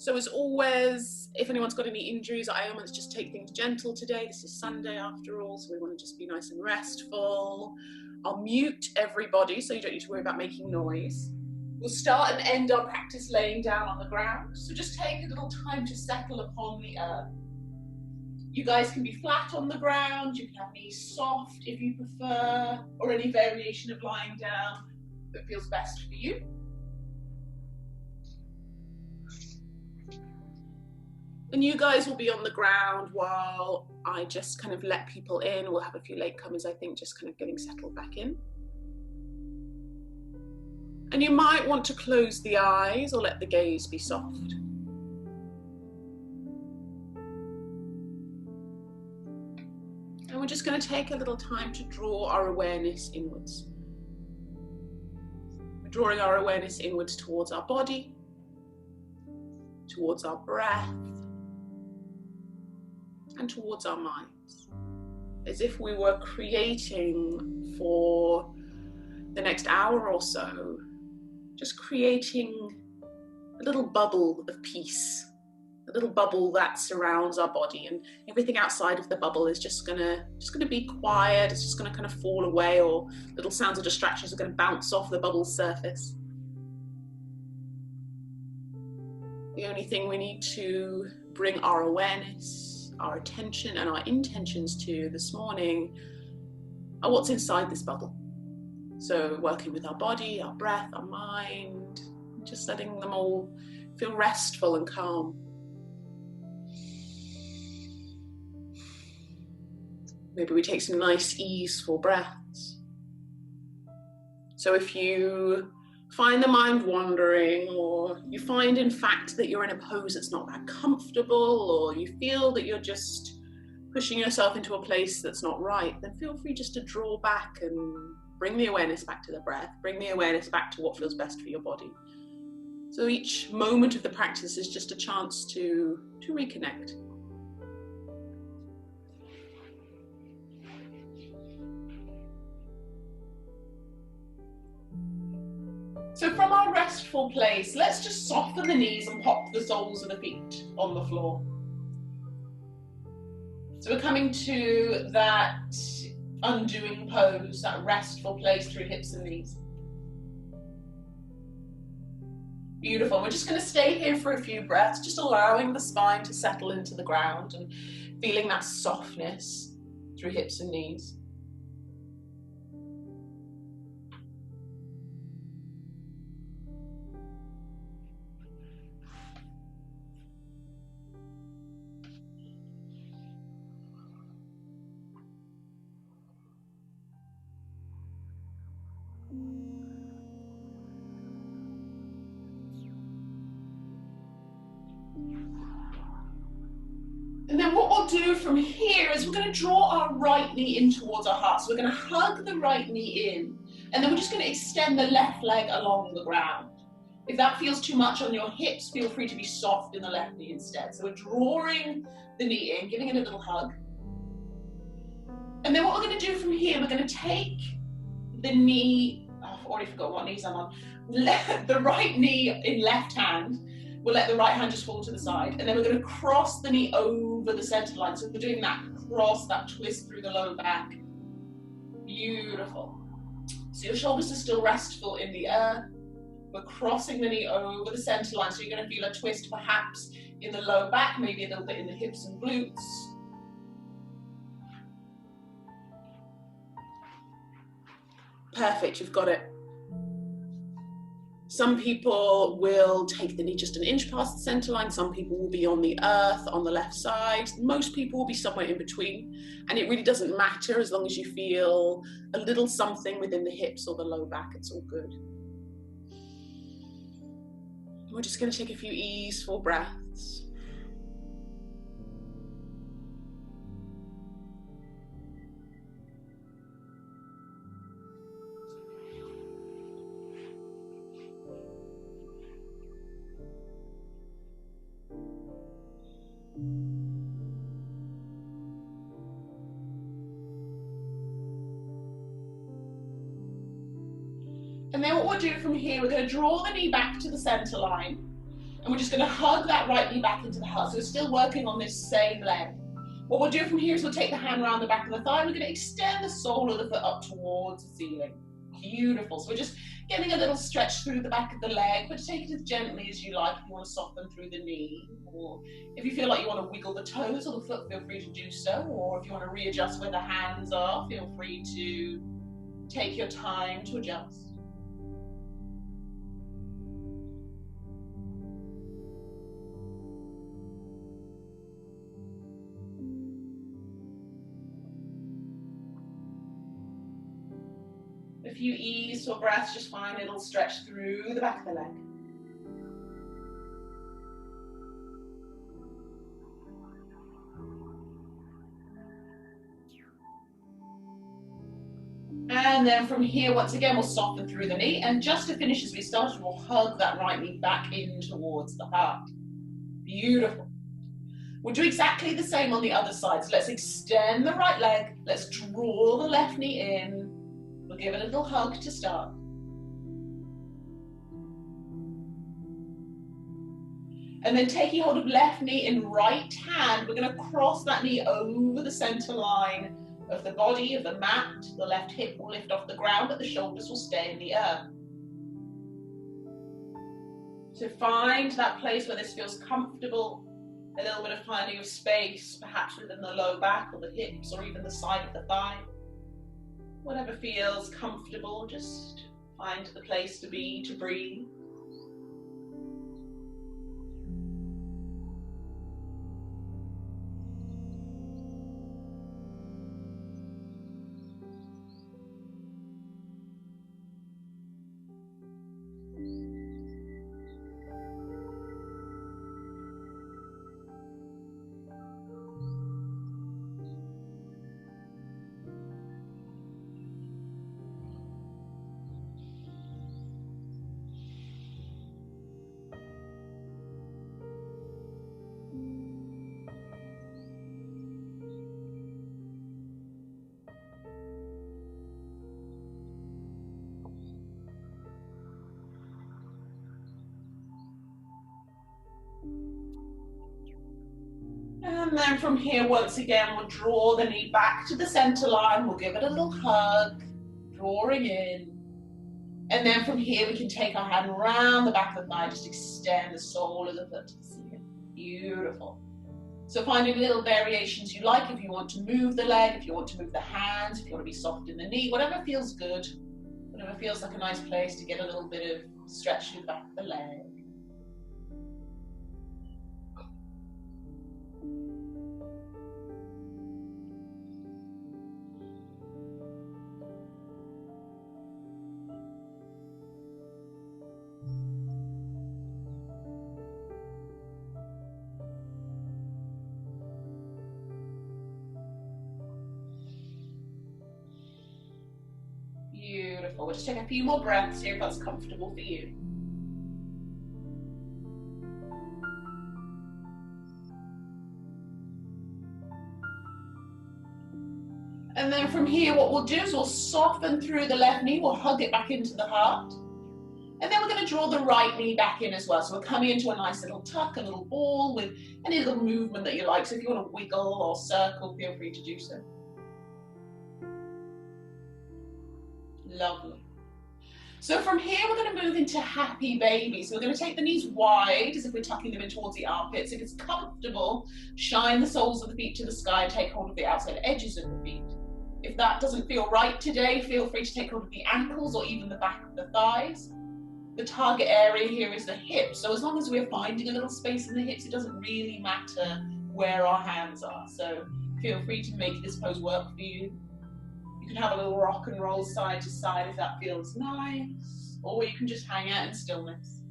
So as always, if anyone's got any injuries or ailments, just take things gentle today. This is Sunday after all, so we want to just be nice and restful. I'll mute everybody so you don't need to worry about making noise. We'll start and end our practice laying down on the ground. So just take a little time to settle upon the earth. You guys can be flat on the ground, you can have knees soft if you prefer, or any variation of lying down that feels best for you. And you guys will be on the ground while I just kind of let people in. We'll have a few latecomers, I think, just kind of getting settled back in. And you might want to close the eyes or let the gaze be soft. And we're just going to take a little time to draw our awareness inwards. We're drawing our awareness inwards towards our body, towards our breath, and towards our minds, as if we were creating for the next hour or so, just creating a little bubble of peace, a little bubble that surrounds our body, and everything outside of the bubble is just gonna be quiet. It's just gonna kind of fall away, or little sounds of distractions are gonna bounce off the bubble's surface. The only thing we need to bring our awareness, our attention and our intentions to this morning are what's inside this bubble. So working with our body, our breath, our mind, just letting them all feel restful and calm. Maybe we take some nice easeful breaths. So if you find the mind wandering, or you find in fact that you're in a pose that's not that comfortable, or you feel that you're just pushing yourself into a place that's not right, then feel free just to draw back and bring the awareness back to the breath, bring the awareness back to what feels best for your body. So each moment of the practice is just a chance to reconnect. So from our restful place, let's just soften the knees and pop the soles of the feet on the floor. So we're coming to that undoing pose, that restful place through hips and knees. Beautiful. We're just going to stay here for a few breaths, just allowing the spine to settle into the ground and feeling that softness through hips and knees. And then what we'll do from here is we're going to draw our right knee in towards our heart. So we're going to hug the right knee in, and then we're just going to extend the left leg along the ground. If that feels too much on your hips, feel free to be soft in the left knee instead. So we're drawing the knee in, giving it a little hug. And then what we're going to do from here, we're going to take the knee, I've already forgot what knees I'm on, the right knee in left hand. We'll let the right hand just fall to the side, and then we're going to cross the knee over the center line. So we're doing that cross, that twist through the lower back. Beautiful. So your shoulders are still restful in the earth. We're crossing the knee over the center line, so you're going to feel a twist perhaps in the lower back, maybe a little bit in the hips and glutes. Perfect, you've got it. Some people will take the knee just an inch past the center line. Some people will be on the earth on the left side. Most people will be somewhere in between. And it really doesn't matter as long as you feel a little something within the hips or the low back. It's all good. We're just going to take a few easeful breaths. And then what we'll do from here, we're going to draw the knee back to the center line. And we're just going to hug that right knee back into the heart. So we're still working on this same leg. What we'll do from here is we'll take the hand around the back of the thigh. We're going to extend the sole of the foot up towards the ceiling. Beautiful. So we're just getting a little stretch through the back of the leg, but take it as gently as you like. If you want to soften through the knee, or if you feel like you want to wiggle the toes or the foot, feel free to do so. Or if you want to readjust where the hands are, feel free to take your time to adjust. A few easeful breaths, just find a little stretch through the back of the leg. And then from here, once again, we'll soften through the knee. And just to finish as we started, we'll hug that right knee back in towards the heart. Beautiful. We'll do exactly the same on the other side. So let's extend the right leg. Let's draw the left knee in. We'll give it a little hug to start. And then taking hold of left knee in right hand, we're going to cross that knee over the center line of the body, of the mat. The left hip will lift off the ground, but the shoulders will stay in the earth. So find that place where this feels comfortable, a little bit of finding of space, perhaps within the low back or the hips or even the side of the thigh. Whatever feels comfortable, just find the place to be, to breathe. And then from here, once again, we'll draw the knee back to the center line. We'll give it a little hug, drawing in. And then from here, we can take our hand around the back of the thigh, just extend the sole of the foot to the ceiling. Beautiful. So finding little variations you like, if you want to move the leg, if you want to move the hands, if you want to be soft in the knee, whatever feels good, whatever feels like a nice place to get a little bit of stretch through the back of the leg. Beautiful. We'll just take a few more breaths here if that's comfortable for you. And then from here, what we'll do is we'll soften through the left knee. We'll hug it back into the heart. And then we're going to draw the right knee back in as well. So we're coming into a nice little tuck, a little ball with any little movement that you like. So if you want to wiggle or circle, feel free to do so. Lovely. So from here, we're going to move into happy baby. So we're going to take the knees wide as if we're tucking them in towards the armpits. If it's comfortable, shine the soles of the feet to the sky and take hold of the outside edges of the feet. If that doesn't feel right today, feel free to take hold of the ankles or even the back of the thighs. The target area here is the hips. So as long as we're finding a little space in the hips, it doesn't really matter where our hands are. So feel free to make this pose work for you. You can have a little rock and roll side to side if that feels nice, or you can just hang out in stillness.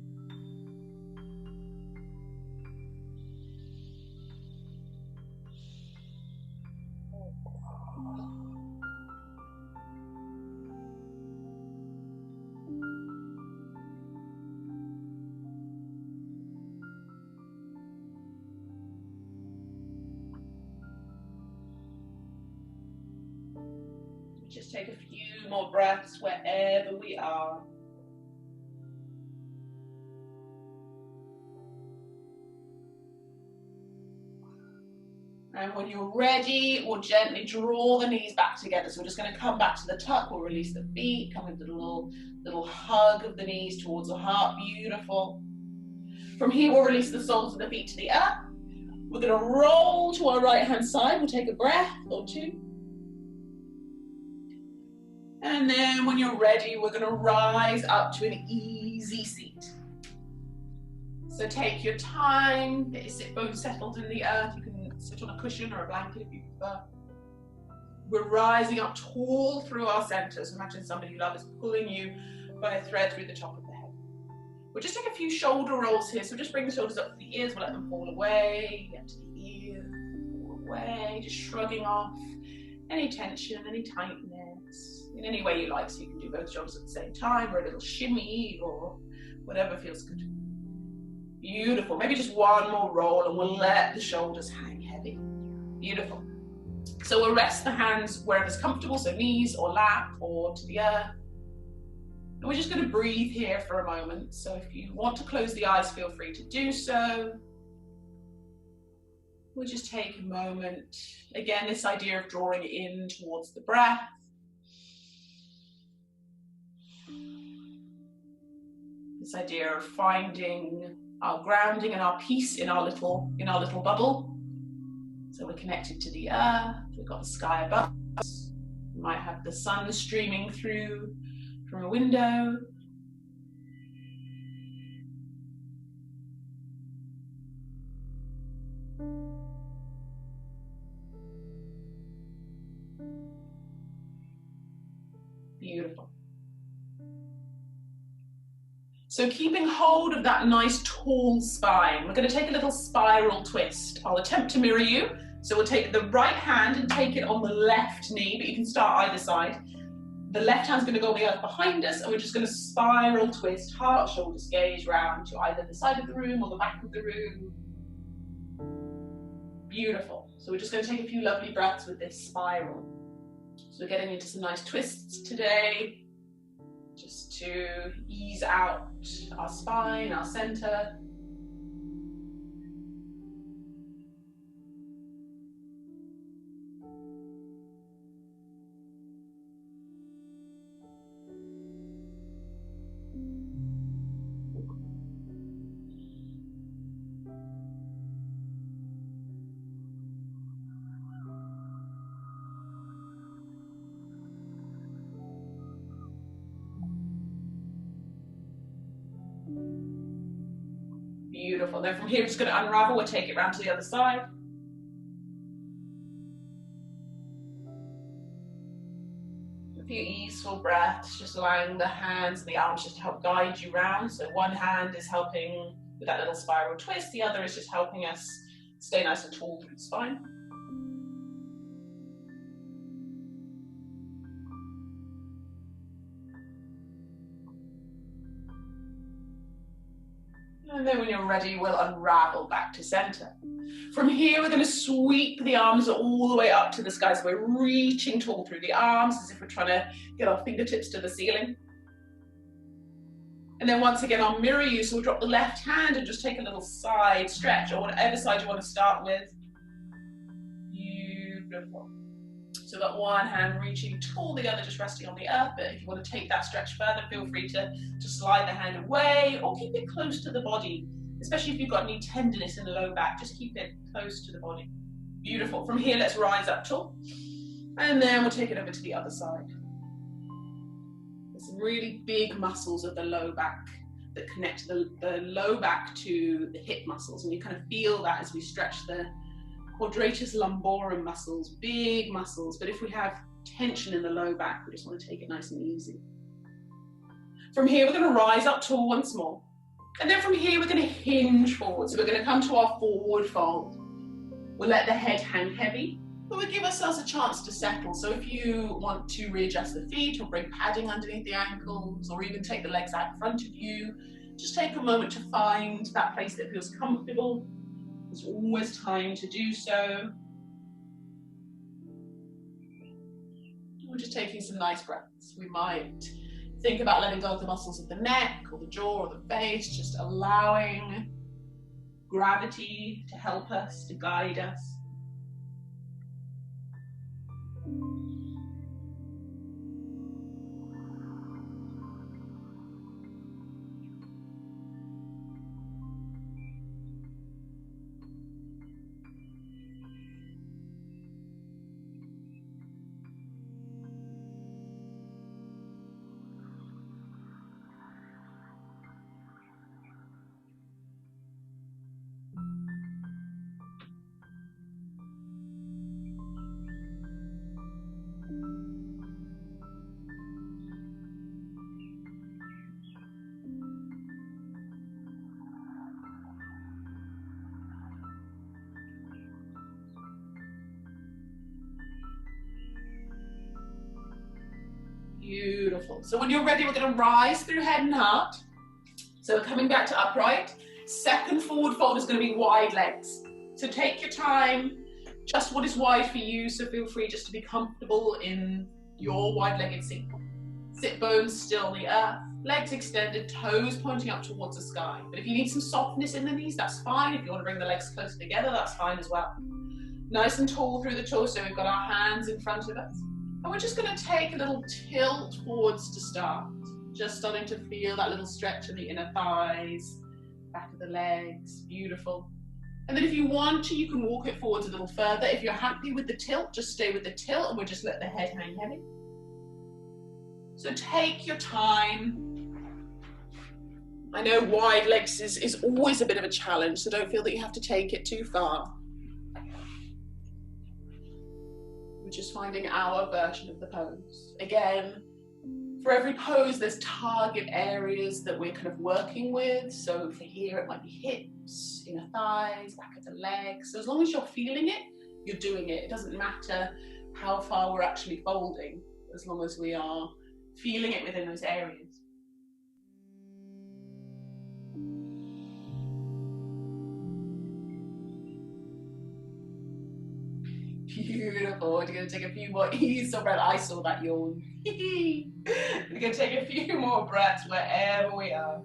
Just take a few more breaths wherever we are. And when you're ready, we'll gently draw the knees back together. So we're just going to come back to the tuck. We'll release the feet, come into the little hug of the knees towards the heart. Beautiful. From here, we'll release the soles of the feet to the earth. We're going to roll to our right-hand side. We'll take a breath or two. And then when you're ready, we're going to rise up to an easy seat. So take your time, get your sit bones settled in the earth. You can sit on a cushion or a blanket if you prefer. We're rising up tall through our center. So imagine somebody you love is pulling you by a thread through the top of the head. We'll just take a few shoulder rolls here. So just bring the shoulders up to the ears. We'll let them fall away, get to the ears, fall away. Just shrugging off any tension, any tightness, in any way you like. So you can do both shoulders at the same time, or a little shimmy, or whatever feels good. Beautiful. Maybe just one more roll and we'll let the shoulders hang heavy. Beautiful. So we'll rest the hands wherever's comfortable, so knees or lap or to the earth. And we're just going to breathe here for a moment. So if you want to close the eyes, feel free to do so. We'll just take a moment. Again, this idea of drawing in towards the breath. This idea of finding our grounding and our peace in our little bubble. So we're connected to the earth. We've got the sky above us. We might have the sun streaming through from a window. Beautiful. So keeping hold of that nice tall spine, we're going to take a little spiral twist. I'll attempt to mirror you. So we'll take the right hand and take it on the left knee, but you can start either side. The left hand's going to go on the earth behind us, and we're just going to spiral twist, heart, shoulders, gaze round to either the side of the room or the back of the room. Beautiful. So we're just going to take a few lovely breaths with this spiral. So we're getting into some nice twists today, just to ease out our spine, our center. Beautiful. Then from here, we're just going to unravel. We'll take it round to the other side. A few easeful breaths, just allowing the hands and the arms just to help guide you round. So one hand is helping with that little spiral twist. The other is just helping us stay nice and tall through the spine. And then when you're ready, we'll unravel back to center. From here, we're going to sweep the arms all the way up to the sky. So we're reaching tall through the arms as if we're trying to get our fingertips to the ceiling. And then once again, I'll mirror you. So we'll drop the left hand and just take a little side stretch, or whatever side you want to start with. Beautiful. So we've got one hand reaching tall, the other just resting on the earth. But if you want to take that stretch further, feel free to slide the hand away or keep it close to the body, especially if you've got any tenderness in the low back. Just keep it close to the body. Beautiful. From here, let's rise up tall. And then we'll take it over to the other side. There's some really big muscles of the low back that connect the low back to the hip muscles. And you kind of feel that as we stretch the quadratus lumborum muscles, big muscles. But if we have tension in the low back, we just want to take it nice and easy. From here, we're going to rise up tall once more. And then from here, we're going to hinge forward. So we're going to come to our forward fold. We'll let the head hang heavy, but we'll give ourselves a chance to settle. So if you want to readjust the feet or bring padding underneath the ankles, or even take the legs out in front of you, just take a moment to find that place that feels comfortable. There's always time to do so. We're just taking some nice breaths. We might think about letting go of the muscles of the neck or the jaw or the face, just allowing gravity to help us, to guide us. Beautiful. So when you're ready, we're going to rise through head and heart. So we're coming back to upright. Second forward fold is going to be wide legs. So take your time, just what is wide for you. So feel free just to be comfortable in your wide-legged seat. Sit bones still on the earth, legs extended, toes pointing up towards the sky. But if you need some softness in the knees, that's fine. If you want to bring the legs closer together, that's fine as well. Nice and tall through the torso. We've got our hands in front of us. And we're just going to take a little tilt forwards to start. Just starting to feel that little stretch in the inner thighs, back of the legs, beautiful. And then if you want to, you can walk it forwards a little further. If you're happy with the tilt, just stay with the tilt and we'll just let the head hang heavy. So take your time. I know wide legs is always a bit of a challenge, so don't feel that you have to take it too far. Just finding our version of the pose. Again, for every pose, there's target areas that we're kind of working with. So for here, it might be hips, inner thighs, back of the legs. So as long as you're feeling it, you're doing it. It doesn't matter how far we're actually folding, as long as we are feeling it within those areas. Beautiful. We're going to take a few more ease of breath. I saw that yawn. We're going to take a few more breaths wherever we are.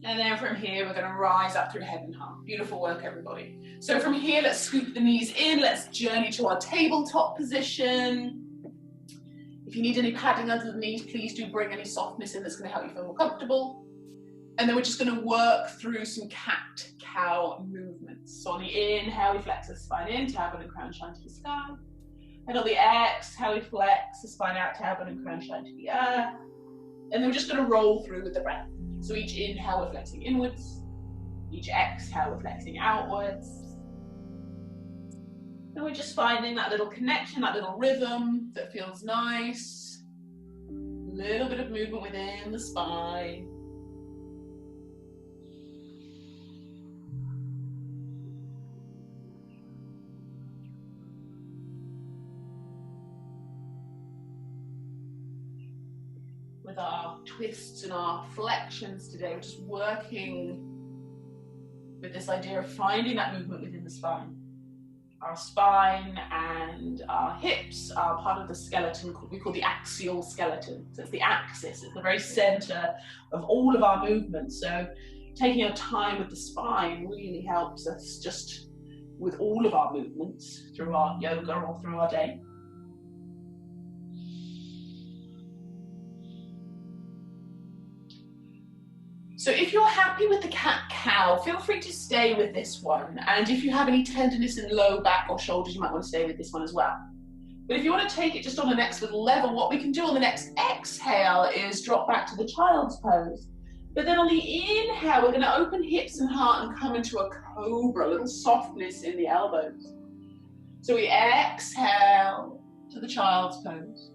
And then from here, we're going to rise up through head and heart. Beautiful work, everybody. So from here, let's scoop the knees in. Let's journey to our tabletop position. If you need any padding under the knees, please do bring any softness in that's going to help you feel more comfortable. And then we're just going to work through some cat-cow movements. So on the inhale, we flex the spine in, tailbone and crown shine to the sky. And on the exhale, we flex the spine out, tailbone and crown shine to the earth. And then we're just going to roll through with the breath. So each inhale, we're flexing inwards. Each exhale, we're flexing outwards. And we're just finding that little connection, that little rhythm that feels nice. A little bit of movement within the spine. With our twists and our flexions today, we're just working with this idea of finding that movement within the spine. Our spine and our hips are part of the skeleton we call the axial skeleton. So it's the axis, it's the very center of all of our movements. So taking our time with the spine really helps us just with all of our movements through our yoga or through our day. So if you're happy with the cat-cow, feel free to stay with this one. And if you have any tenderness in low back or shoulders, you might want to stay with this one as well. But if you want to take it just on the next little level, what we can do on the next exhale is drop back to the child's pose. But then on the inhale, we're going to open hips and heart and come into a cobra, a little softness in the elbows. So we exhale to the child's pose.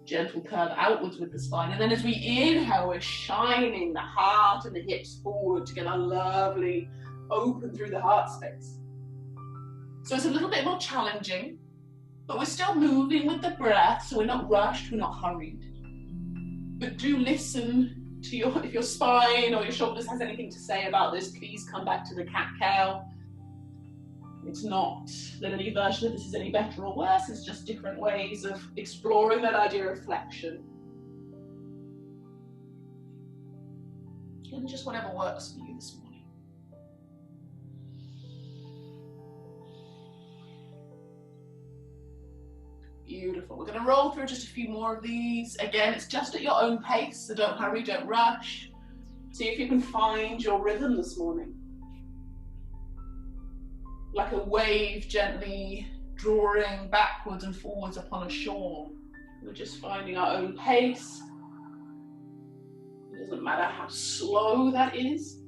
Gentle curve outwards with the spine. And then as we inhale, we're shining the heart and the hips forward to get a lovely open through the heart space. So it's a little bit more challenging, but we're still moving with the breath, so we're not rushed, we're not hurried. But do listen to if your spine or your shoulders has anything to say about this, please come back to the cat-cow. It's not that any version of this is any better or worse, it's just different ways of exploring that idea of flexion. And just whatever works for you this morning. Beautiful. We're going to roll through just a few more of these. Again, it's just at your own pace, so don't hurry, don't rush. See if you can find your rhythm this morning. Like a wave gently drawing backwards and forwards upon a shore. We're just finding our own pace. It doesn't matter how slow that is.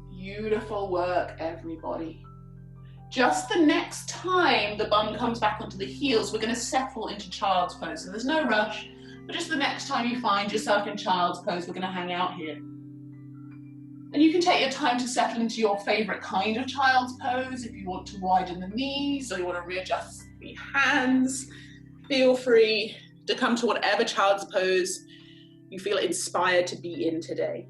Beautiful work, everybody. Just the next time the bum comes back onto the heels, we're going to settle into child's pose. So there's no rush, but just the next time you find yourself in child's pose, we're going to hang out here. And you can take your time to settle into your favorite kind of child's pose. If you want to widen the knees or you want to readjust the hands, feel free to come to whatever child's pose you feel inspired to be in today.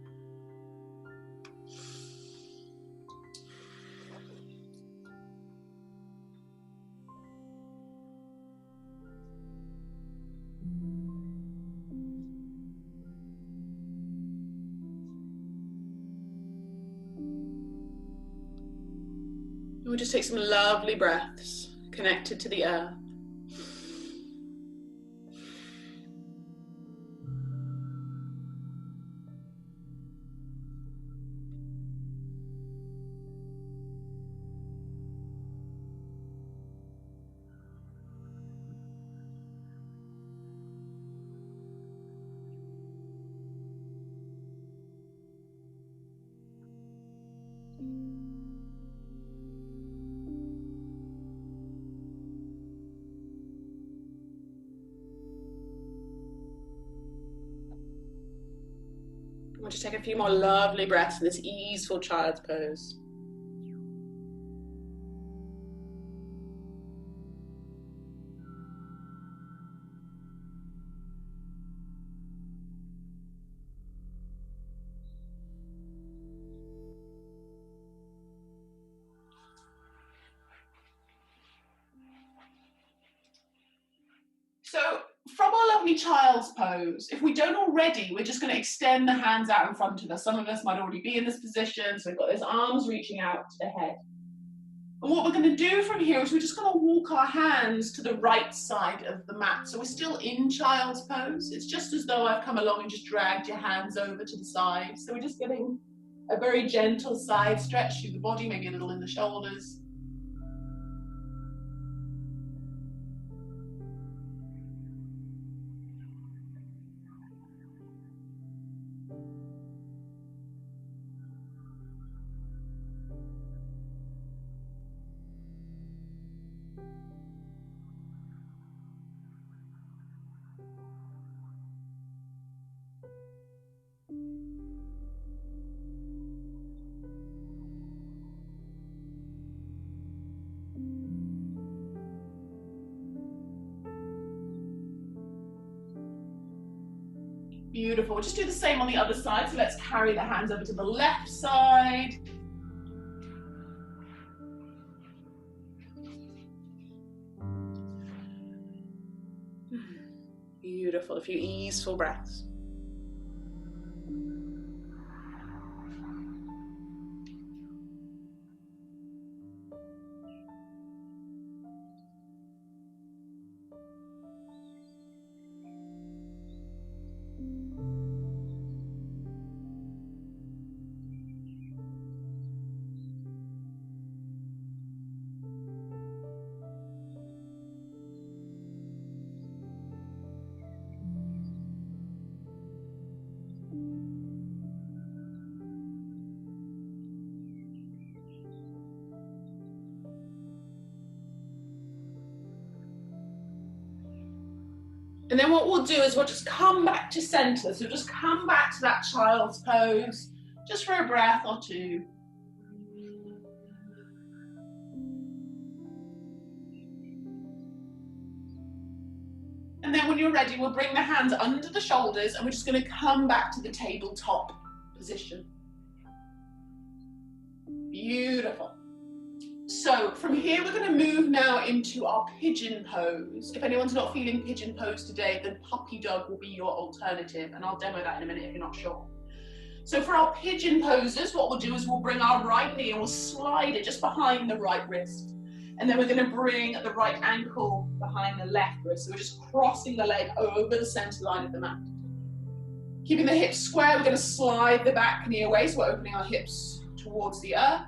We'll just take some lovely breaths connected to the earth. We'll just take a few more lovely breaths in this easeful child's pose. So from our lovely child's pose, if we don't already, we're just going to extend the hands out in front of us. Some of us might already be in this position, so we've got those arms reaching out ahead. And what we're going to do from here is we're just going to walk our hands to the right side of the mat. So we're still in child's pose. It's just as though I've come along and just dragged your hands over to the side. So we're just getting a very gentle side stretch through the body, maybe a little in the shoulders. Beautiful. We'll just do the same on the other side. So let's carry the hands over to the left side. Beautiful. A few easeful breaths. And then what we'll do is we'll just come back to center. So just come back to that child's pose, just for a breath or two. And then when you're ready, we'll bring the hands under the shoulders and we're just going to come back to the tabletop position. Beautiful. So from here, we're going to move now into our pigeon pose. If anyone's not feeling pigeon pose today, then puppy dog will be your alternative. And I'll demo that in a minute if you're not sure. So for our pigeon poses, what we'll do is we'll bring our right knee and we'll slide it just behind the right wrist. And then we're going to bring the right ankle behind the left wrist. So we're just crossing the leg over the center line of the mat. Keeping the hips square, we're going to slide the back knee away, so we're opening our hips towards the earth.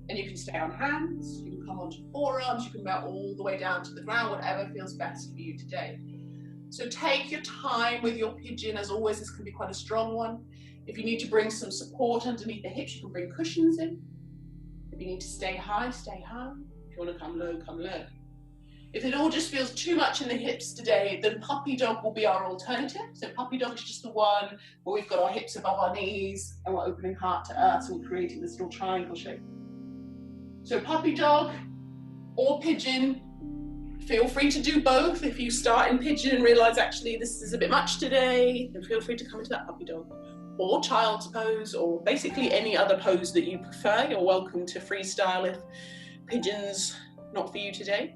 And you can stay on hands, you can come onto forearms, you can melt all the way down to the ground, whatever feels best for you today. So take your time with your pigeon. As always, this can be quite a strong one. If you need to bring some support underneath the hips, you can bring cushions in. If you need to stay high, stay high. If you want to come low, come low. If it all just feels too much in the hips today, then puppy dog will be our alternative. So puppy dog is just the one where we've got our hips above our knees and we're opening heart to earth, so we're creating this little triangle shape. So puppy dog or pigeon, feel free to do both. If you start in pigeon and realize actually this is a bit much today, then feel free to come into that puppy dog. Or child's pose, or basically any other pose that you prefer. You're welcome to freestyle if pigeon's not for you today.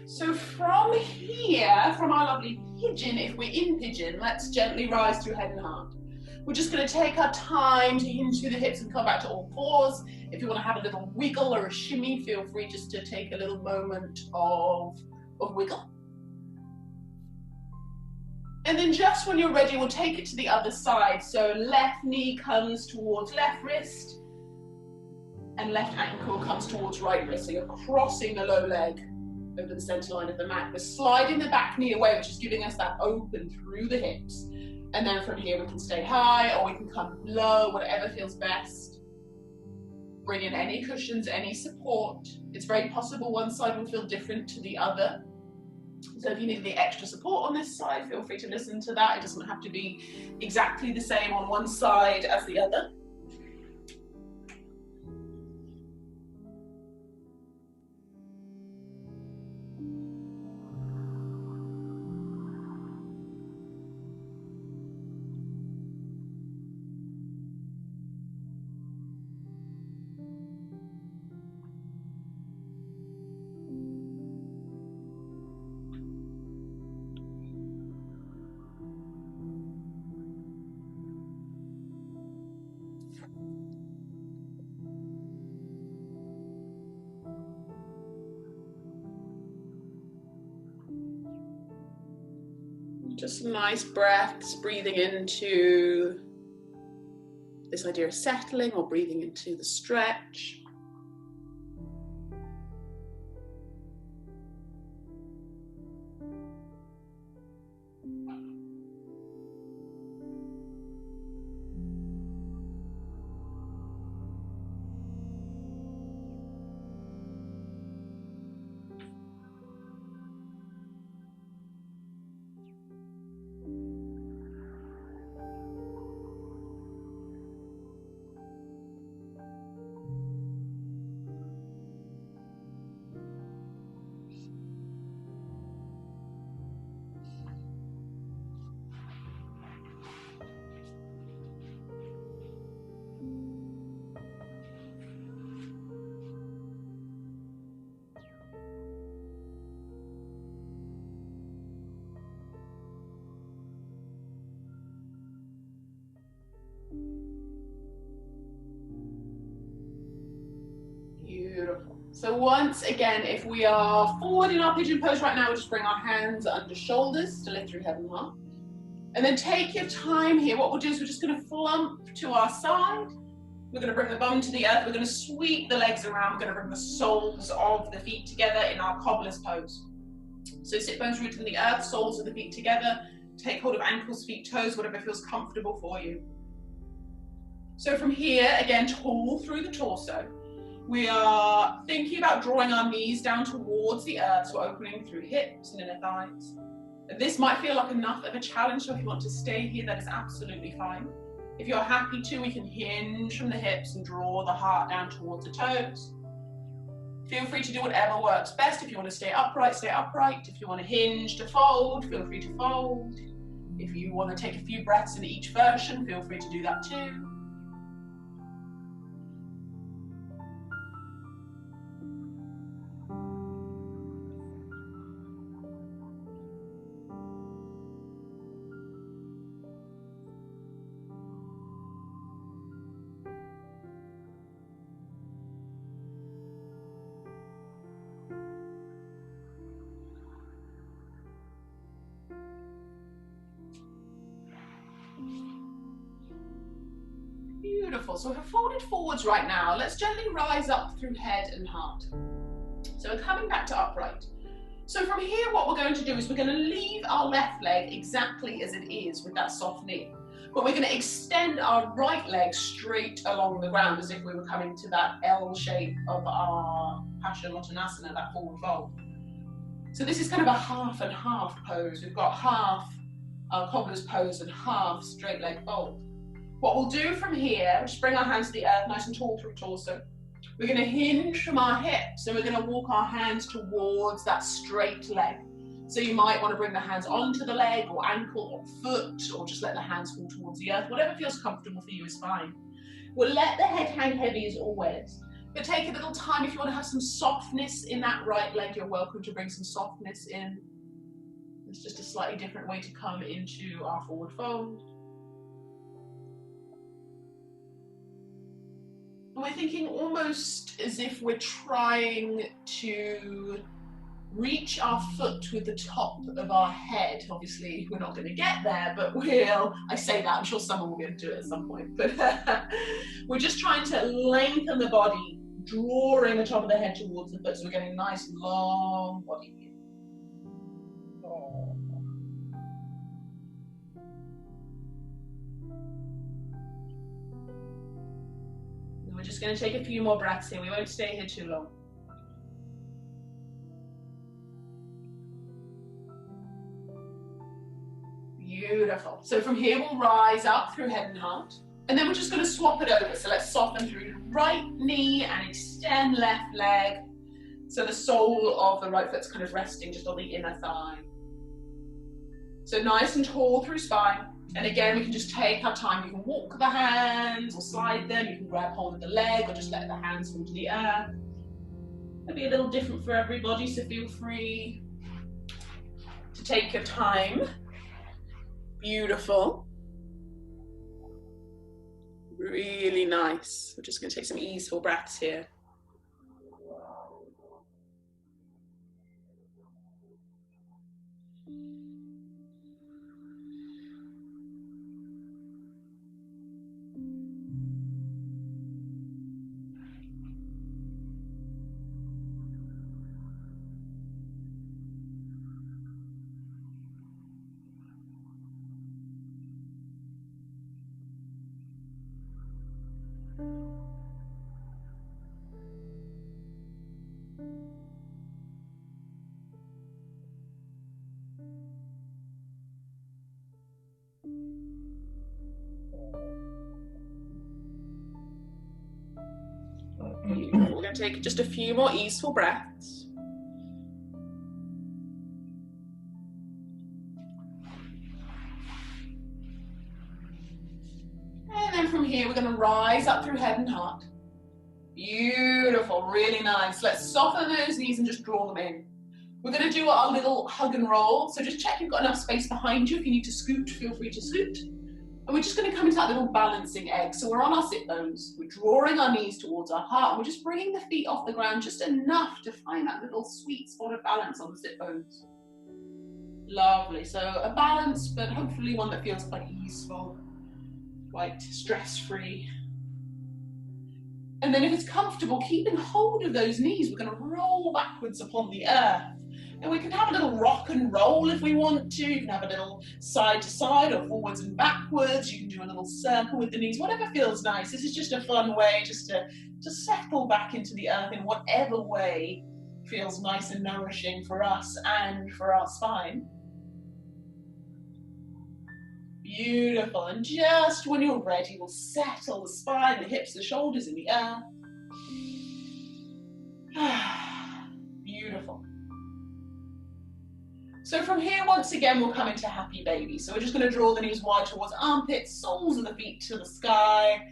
So from here, from our lovely pigeon, if we're in pigeon, let's gently rise through head and heart. We're just going to take our time to hinge through the hips and come back to all fours. If you want to have a little wiggle or a shimmy, feel free just to take a little moment of wiggle. And then just when you're ready, we'll take it to the other side. So left knee comes towards left wrist and left ankle comes towards right wrist. So you're crossing the low leg over the center line of the mat. We're sliding the back knee away, which is giving us that open through the hips. And then from here, we can stay high or we can come low, whatever feels best. Bring in any cushions, any support. It's very possible one side will feel different to the other. So if you need any extra support on this side, feel free to listen to that. It doesn't have to be exactly the same on one side as the other. Just some nice breaths, breathing into this idea of settling or breathing into the stretch. Beautiful. So once again, if we are forward in our pigeon pose right now, we'll just bring our hands under shoulders to lift through head and heart. And then take your time here. What we'll do is we're just going to flump to our side. We're going to bring the bum to the earth. We're going to sweep the legs around. We're going to bring the soles of the feet together in our cobbler's pose. So sit bones rooted in the earth, soles of the feet together. Take hold of ankles, feet, toes, whatever feels comfortable for you. So from here, again, tall through the torso. We are thinking about drawing our knees down towards the earth, so opening through hips and inner thighs. This might feel like enough of a challenge, so if you want to stay here, that is absolutely fine. If you're happy to, we can hinge from the hips and draw the heart down towards the toes. Feel free to do whatever works best. If you want to stay upright, stay upright. If you want to hinge to fold, feel free to fold. If you want to take a few breaths in each version, feel free to do that too. Beautiful. So if we're folded forwards right now, let's gently rise up through head and heart. So we're coming back to upright. So from here, what we're going to do is we're going to leave our left leg exactly as it is with that soft knee. But we're going to extend our right leg straight along the ground as if we were coming to that L shape of our Paschimottanasana, that forward fold. So this is kind of a half and half pose. We've got half our cobbler's pose and half straight leg fold. What we'll do from here, just bring our hands to the earth nice and tall through torso. We're going to hinge from our hips and we're going to walk our hands towards that straight leg. So you might want to bring the hands onto the leg or ankle or foot, or just let the hands fall towards the earth. Whatever feels comfortable for you is fine. We'll let the head hang heavy as always, but take a little time. If you want to have some softness in that right leg, you're welcome to bring some softness in. It's just a slightly different way to come into our forward fold. We're thinking almost as if we're trying to reach our foot with the top of our head. Obviously, we're not going to get there, but I say that, I'm sure someone will be able to do it at some point, but we're just trying to lengthen the body, drawing the top of the head towards the foot, so we're getting a nice long body here. We're just going to take a few more breaths here. We won't stay here too long. Beautiful. So from here, we'll rise up through head and heart. And then we're just going to swap it over. So let's soften through right knee and extend left leg. So the sole of the right foot's kind of resting just on the inner thigh. So nice and tall through spine. And again, we can just take our time. You can walk the hands or slide them. You can grab hold of the leg or just let the hands fall to the earth. It'll be a little different for everybody, so feel free to take your time. Beautiful. Really nice. We're just going to take some easeful breaths here. We're going to take just a few more easeful breaths. And then from here, we're going to rise up through head and heart. Beautiful, really nice. Let's soften those knees and just draw them in. We're going to do our little hug and roll. So just check you've got enough space behind you. If you need to scoot, feel free to scoot. And we're just going to come into that little balancing egg. So we're on our sit bones, we're drawing our knees towards our heart, and we're just bringing the feet off the ground just enough to find that little sweet spot of balance on the sit bones. Lovely. So a balance, but hopefully one that feels quite easeful, quite stress-free. And then if it's comfortable, keeping hold of those knees, we're going to roll backwards upon the earth. And we can have a little rock and roll if we want to. You can have a little side to side or forwards and backwards. You can do a little circle with the knees, whatever feels nice. This is just a fun way just to settle back into the earth in whatever way feels nice and nourishing for us and for our spine. Beautiful. And just when you're ready, we'll settle the spine, the hips, the shoulders in the earth. Beautiful. So from here, once again, we'll come into happy baby. So we're just going to draw the knees wide towards armpits, soles of the feet to the sky,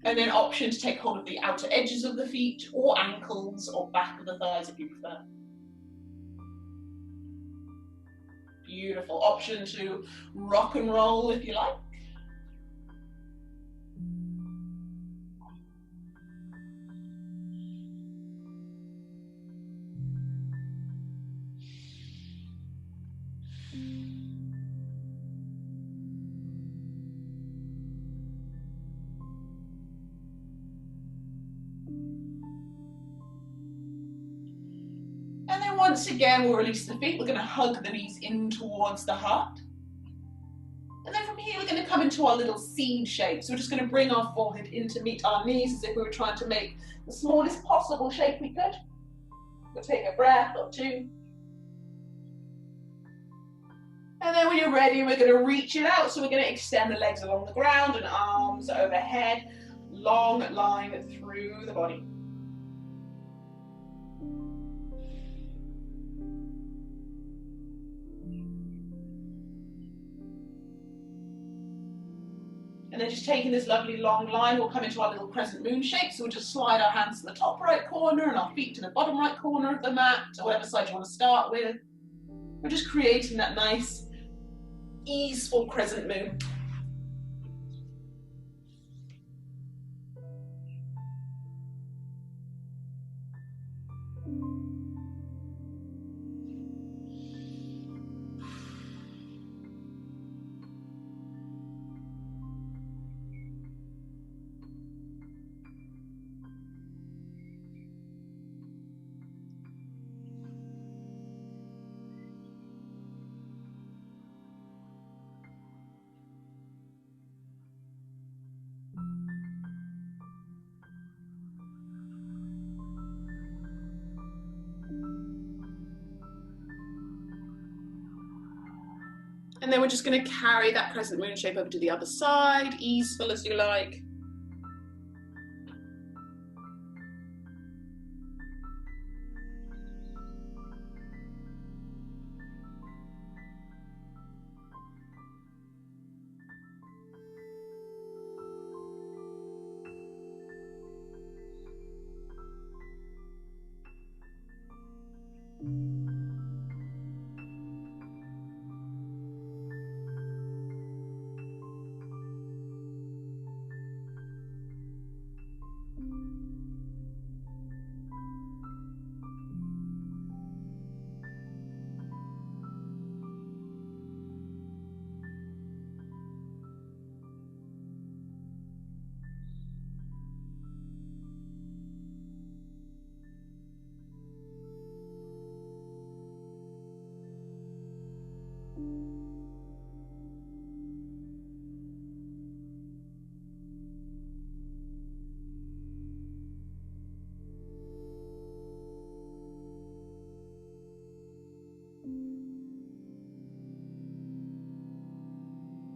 and then option to take hold of the outer edges of the feet or ankles or back of the thighs if you prefer. Beautiful. Option to rock and roll if you like. And then once again, we'll release the feet. We're going to hug the knees in towards the heart. And then from here, we're going to come into our little seed shape. So we're just going to bring our forehead in to meet our knees as if we were trying to make the smallest possible shape we could. We'll take a breath or two. And then when you're ready, we're going to reach it out. So we're going to extend the legs along the ground and arms overhead. Long line through the body. And then just taking this lovely long line, we'll come into our little crescent moon shape. So we'll just slide our hands to the top right corner and our feet to the bottom right corner of the mat, or whatever side you want to start with. We're just creating that nice, easeful crescent moon. And then we're just going to carry that crescent moon shape over to the other side, easeful as you like.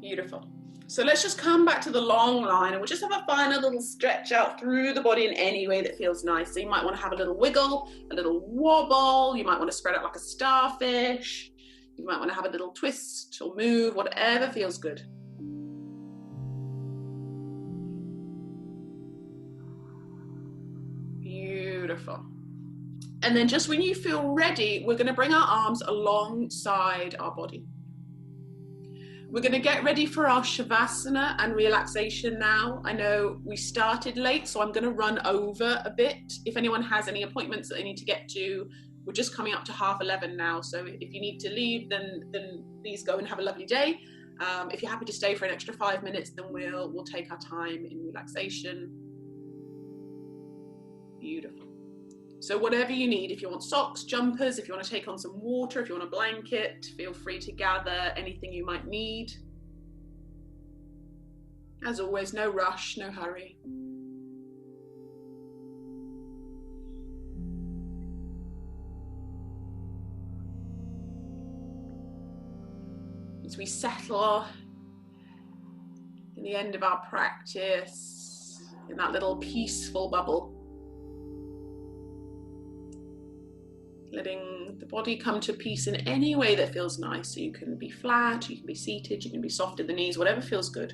Beautiful. So let's just come back to the long line and we'll just have a final little stretch out through the body in any way that feels nice. So you might want to have a little wiggle, a little wobble. You might want to spread out like a starfish. You might want to have a little twist or move, whatever feels good. Beautiful. And then just when you feel ready, we're going to bring our arms alongside our body. We're going to get ready for our Shavasana and relaxation now. I know we started late, so I'm going to run over a bit. If anyone has any appointments that they need to get to, we're just coming up to 11:30 now. So if you need to leave, then please go and have a lovely day. If you're happy to stay for an extra 5 minutes, then we'll take our time in relaxation. Beautiful. So whatever you need, if you want socks, jumpers, if you want to take on some water, if you want a blanket, feel free to gather anything you might need. As always, no rush, no hurry. As we settle in the end of our practice, in that little peaceful bubble, letting the body come to peace in any way that feels nice. So you can be flat, you can be seated, you can be soft at the knees, whatever feels good.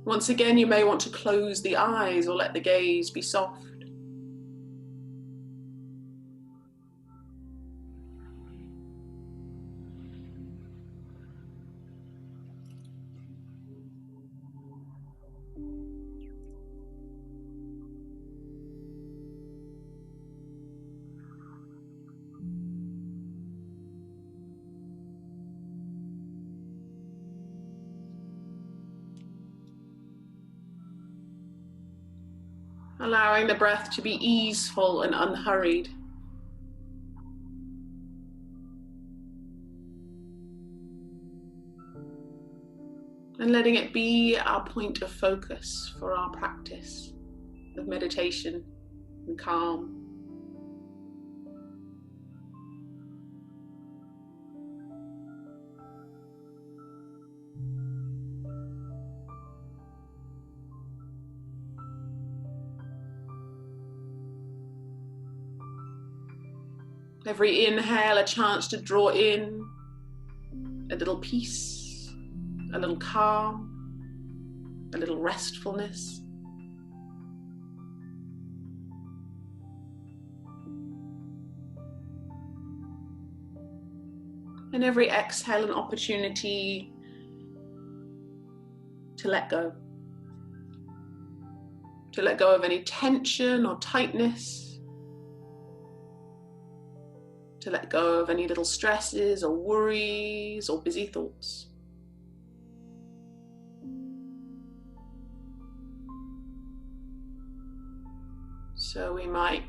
Once again, you may want to close the eyes or let the gaze be soft. Allowing the breath to be easeful and unhurried. And letting it be our point of focus for our practice of meditation and calm. Every inhale, a chance to draw in a little peace, a little calm, a little restfulness. And every exhale, an opportunity to let go. To let go of any tension or tightness. To let go of any little stresses or worries or busy thoughts. So we might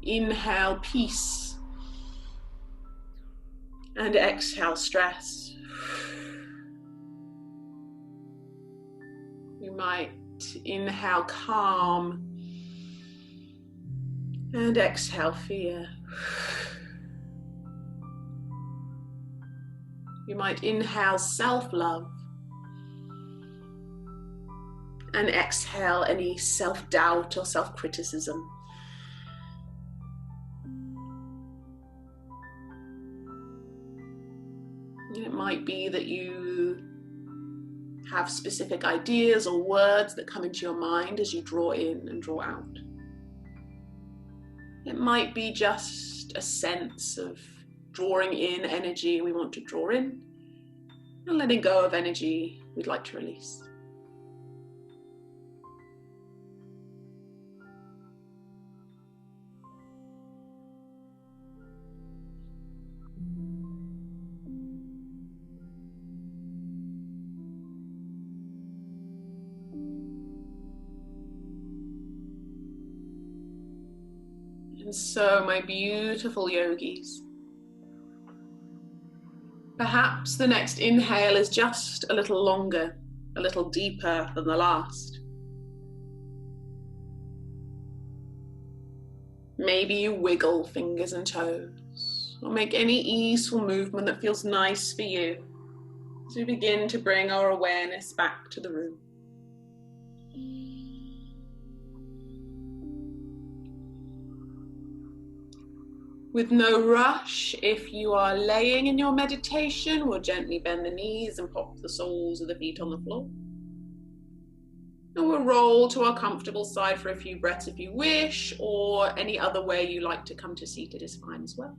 inhale peace and exhale stress. We might inhale calm and exhale fear. You might inhale self-love and exhale any self-doubt or self-criticism. It might be that you have specific ideas or words that come into your mind as you draw in and draw out. It might be just a sense of drawing in energy we want to draw in and letting go of energy we'd like to release. And so, my beautiful yogis, perhaps the next inhale is just a little longer, a little deeper than the last. Maybe you wiggle fingers and toes, or make any easeful movement that feels nice for you as we begin to bring our awareness back to the room. With no rush, if you are laying in your meditation, we'll gently bend the knees and pop the soles of the feet on the floor. And we'll roll to our comfortable side for a few breaths if you wish, or any other way you like to come to seated is fine as well.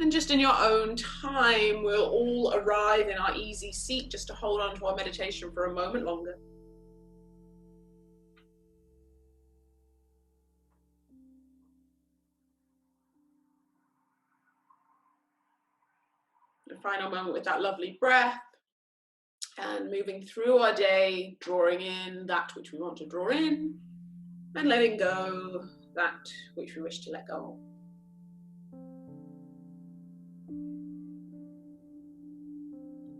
And just in your own time, we'll all arrive in our easy seat just to hold on to our meditation for a moment longer. A final moment with that lovely breath, and moving through our day, drawing in that which we want to draw in, and letting go that which we wish to let go of.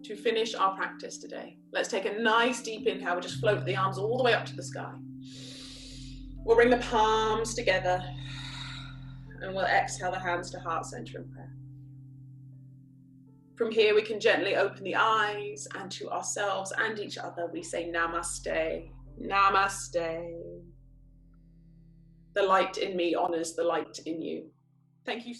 To finish our practice today, let's take a nice deep inhale. We'll just float the arms all the way up to the sky. We'll bring the palms together, and we'll exhale the hands to heart center in prayer. From here, we can gently open the eyes, and to ourselves and each other, we say Namaste, Namaste. The light in me honors the light in you. Thank you.